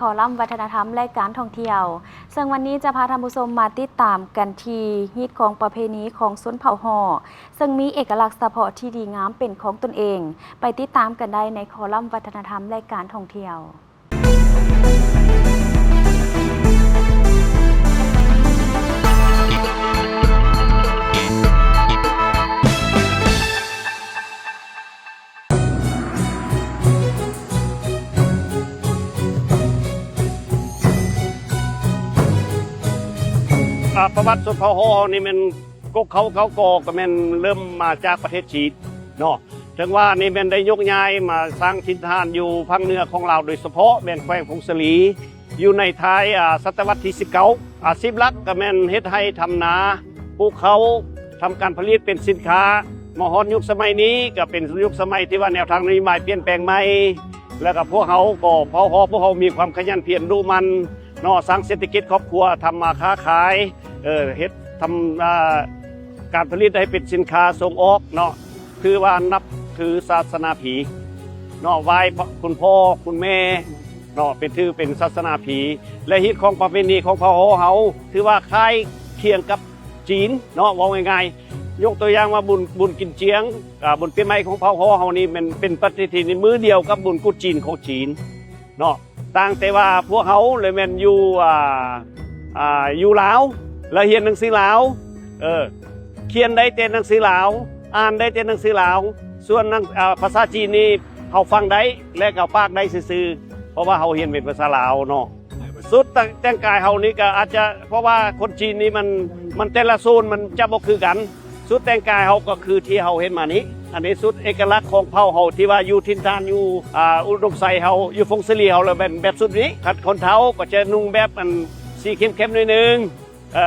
คอลัมน์วัฒนธรรมและการท่องเที่ยวซึ่งวันนี้จะพาท่านผู้ชมมาติดตามกันที่ฮิตของประเพณีของชนเผ่าฮอซึ่งมีเอกลักษณ์เฉพาะที่ดีงามเป็นของตนเองไปติดตามกันได้ในคอลัมน์วัฒนธรรมและการท่องเที่ยวประวัติชนเผ่าฮอนี่มันก็เขาก่อก็มันเริ่มมาจากประเทศจีนเนาะถึงว่านี่มันได้ยกย้ายมาสร้างถิ่นฐานอยู่ภาคเหนือของเราโดยเฉพาะเป็นแขวงพงศลีอยู่ในท้ายศตวรรษที่19อาชีพหลักก็แม่นเฮ็ดให้ทำนาปลูกเขาทำการผลิตเป็นสินค้ามฮอนยุคสมัยนี้ก็เป็นยุคสมัยที่ว่าแนวทางนี้ใหม่เปลี่ยนแปลงใหม่แล้วก็พวกเขาก็เผ่าฮอพวกเขามีความขยันเพียรดูมันเนาะสร้างเศรษฐกิจครอบครัวทำมาค้าขายเฮ็ดทำการผลิตให้เป็นสินค้าส่งออกเนาะคือว่านับถือศาสนาผีเนาะไหว้คุณพ่อคุณแม่เนาะเป็นศาสนาผีและฮิตของประเพณีของเผ่าฮอเฮาถือว่าคล้ายเคียงกับจีนเนาะว่าง่ายๆยกตัวอย่างว่าบุญกินเจียงบุญปีใหม่ของเผ่าฮอเฮานี่มันเป็นปฏิทินในมื้อเดียวกับบุญกุดจีนของจีนเนาะต่างแต่ว่าพวกเขาเลยแม่นอยู่ลาวและเรียนหนังสือลาวเขียนได้แต่หนังสือลาวอ่านได้แต่หนังสือลาวส่วนภาษาจีนนี่เขาฟังได้และเขาปากได้ซื่อๆเพราะว่าเขาเรียนเป็นภาษาลาวเนาะสุดแต่งกายเขานี่ก็อาจจะเพราะว่าคนจีนนี่มันแต่ละโซนมันจะบ่คือกันสุดแต่งกายเขาก็คือที่เขาเห็นมานี้อันนี้สุดเอกลักษณ์ของเผ่าเขาที่ว่าอยู่ถิ่นฐานอยู่อุดมไซเขาอยู่ฟงสลีเขาเลยเป็นแบบสุดนี้ขัดคนเท้าก็จะนุ่งแบบมันสีเข้มๆนิดนึง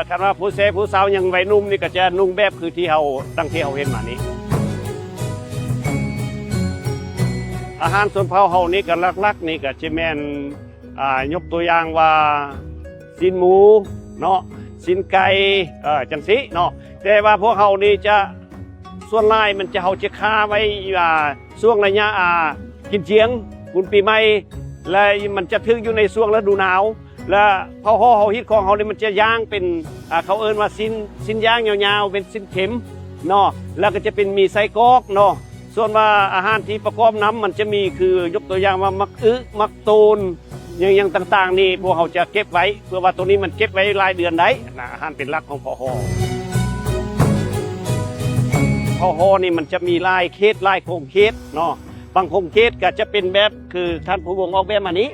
คำว่าผู้สาวยังวัยนุ่มนี่ก็จะนุ่งแบบคือที่เขาตั้งที่เขาเห็นมานี้อาหารส่วนเผ่าเขานี่ก็ลักๆนี่ก็จะแม่นยกตัวอย่างว่าสินหมูเนาะสินไก่จังสิเนาะแต่ว่าพวกเขานี่จะส่วนลายมันจะเขาจะฆ่าไว้ช่วงระยะกินเจียงบุญปีใหม่และมันจะถึงอยู่ในช่วงฤดูหนาวและเผ่าฮอฮิตของเขาเนี่ยมันจะย่างเป็นเขาเอิ้นว่าสิ้นย่างยาวๆเป็นสิ้นเข็มเนาะแล้วก็จะเป็นมีไส้กรอกเนาะส่วนว่าอาหารที่ประกอบน้ำมันจะมีคือยกตัวอย่างว่ามักตูนอย่างต่างๆนี่พวกเขาจะเก็บไว้เพื่อว่าตัวนี้มันเก็บไว้รายเดือนได้อาหารเป็นหลักของเผ่าฮอเผ่าฮอนี่มันจะมีลายเขตลายโครงเขตเนาะบางโครงเขตก็จะเป็นแบบคือท่านผู้วงออกแบบมานี้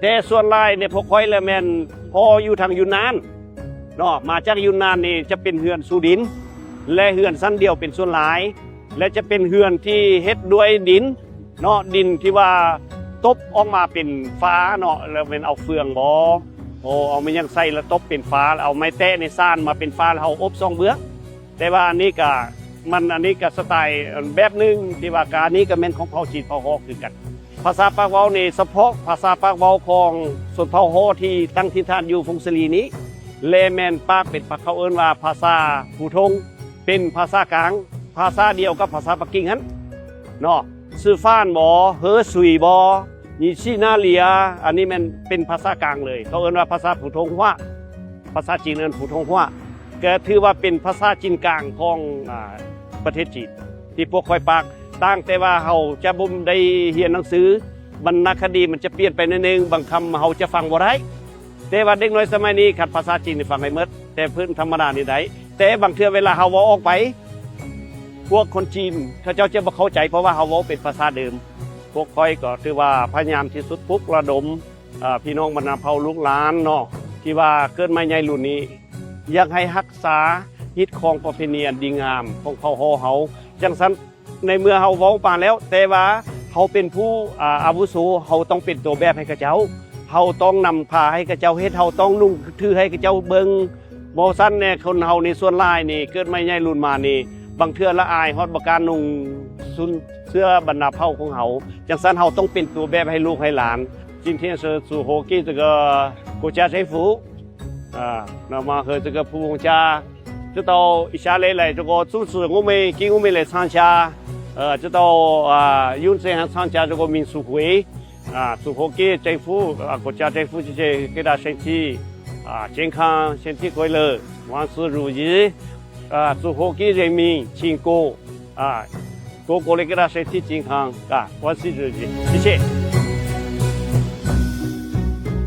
แต่ส่วนลายเนี่ยพวกค่อยและแมนพออยู่ทางยูนนานเนาะมาจากยูนนานนี่จะเป็นเฮือนสูดินและเฮือนสั้นเดียวเป็นส่วนหลายและจะเป็นเฮือนที่เฮ็ดด้วยดินเนาะดินที่ว่าตบออกมาเป็นฟ้าเนาะแล้วเป็นเอาเฟืองบ่เอาไม่ยังใส่แล้วตบเป็นฟ้าเอาไม้แตะในซ่านมาเป็นฟ้าแล้วเอาอบซองเบื้องแต่ว่าอันนี้ก็สไตล์แบบนึงที่ว่าการนี้ก็แม่นของเผ่าจีนเผ่าฮอคือกันภาษาปากเว้านี่เฉพาะภาษาปากเว้าของส่วนเผ่าฮอที่ตั้งถิ่นฐานอยู่ฟงสลีนี้เลแมนปากเป็นปากเขาเอิ้นว่าภาษาผู้ทงเป็นภาษากลางภาษาเดียวกับภาษาปักกิ่งนั้นเนาะซื่อฟ้านบ่เฮอสุยบ่นี่ชินาเลียอันนี้มันเป็นภาษากลางเลยเขาเอิ้นว่าภาษาผู้ทงว่าภาษาจีนเอิ้นผู้ทงว่าก็ถือว่าเป็นภาษาจีนกลางของประเทศจีนที่พวกคอยปากต่างแต่ว่าเขาจะบ่ได้เรียนหนังสือบรรณคดีมันจะเปลี่ยนไปนิดนึงบางคำเขาจะฟังบ่ได้แต่ว่าเด็กน้อยสมัยนี้ขัดภาษาจีนฟังได้หมดแต่พื้นธรรมดานี่ได้แต่บางเทื่อเวลาเขาเว้าออกไปพวกคนจีนเขาเจ้าจะบ่เข้าใจเพราะว่าเขาเว้าเป็นภาษาเดิมพวกคอยก็ถือว่าพยายามที่สุดปลุกระดมพี่น้องบรรดาเผ่าลูกหลานเนาะที่ว่าเกิดมาใหญ่รุ่นนี้อยากให้รักษาฮิตของประเพณีอันดีงามของเผ่าฮอเฮาจังซั่นในเมื่อเฮาเว้าปานแล้วแต่ว่าเฮาเป็นผู้อาวุโสเฮาต้องเป็นตัวแบบให้กับเจ้าเฮาต้องนำพาให้กับเจ้าเฮ็ดเฮาต้องนุ่งถือให้กับเจ้าเบิ่งบ่ซั่นแน่คนเฮานี่ส่วนหลายนี่เกิดมาใหญ่รุ่นมานี่บางเทื่อละอายฮอดบ่การนุ่งเสื้อบรรดาเผ่าของเฮาจังซั่นเฮาต้องเป็นตัวแบบให้ลูกให้หลาน今天是祝贺给这个国家政府那么和这个普通家知道一下来这个组织给我们来参加知道永镇参加这个民俗会สุโขทัย政府国家政府这些给他身体健康身体快乐万事如意สุโขทัย人民请过个个的给他身体健康万事如意谢谢